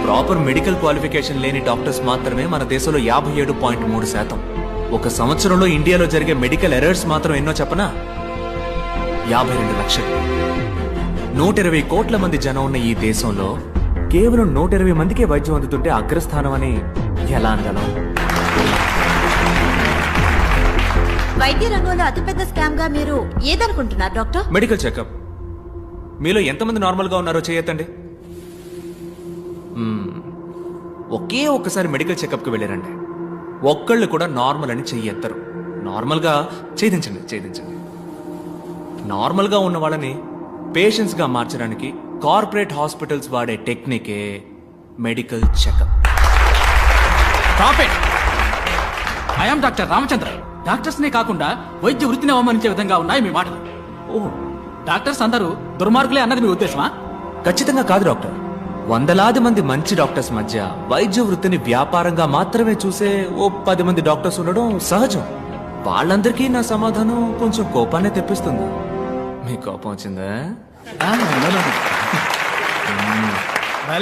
Proper medical qualification లేని doctors మాత్రమే మన దేశంలో 57.3%. ఒక సంవత్సరంలో ఇండియాలో జరిగే మెడికల్ ఎర్రర్స్ మాత్రం ఎన్నో చెప్పనా? 52 లక్షలు. 120 కోట్ల మంది జనం ఉన్న ఈ దేశంలో కేవలం 120 మందికే వైద్యం అందుతుంటే అగ్రస్థానం అని ఎలా అనగలం? వైద్య రంగంలో అతిపెద్ద స్కామ్ గా మీరు ఏదనుకుంటున్నారు డాక్టర్? Medical checkup. మీలో ఎంతమంది నార్మల్ గా ఉన్నారో చేయొద్దండి. ఒకే ఒక్కసారి మెడికల్ చెకప్ కి వెళ్ళారండి, ఒక్కళ్ళు కూడా నార్మల్ అని చెయ్యెత్తరు. నార్మల్ గా ఛేదించండి. నార్మల్ గా ఉన్న వాళ్ళని పేషెంట్స్ గా మార్చడానికి కార్పొరేట్ హాస్పిటల్స్ వాడే టెక్నికే medical checkup. I am doctor Ramachandra. Doctors నే కాకుండా వైద్య వృత్తిని అవమానించే విధంగా ఉన్నాయి మీ మాటలు. ఓ, డాక్టర్స్ అందరూ దుర్మార్గులే అన్నది మీ ఉద్దేశమా? ఖచ్చితంగా కాదు డాక్టర్. వందలాది మంది మంచి డాక్టర్స్ మధ్య వైద్య వృత్తిని వ్యాపారంగా మాత్రమే చూసే ఓ 10 మంది డాక్టర్స్ ఉండడం సహజం. వాళ్ళందరికీ నా సమాధానం కొంచెం కోపాన్ని తెప్పిస్తుంది. మీ కోపం వచ్చిందా?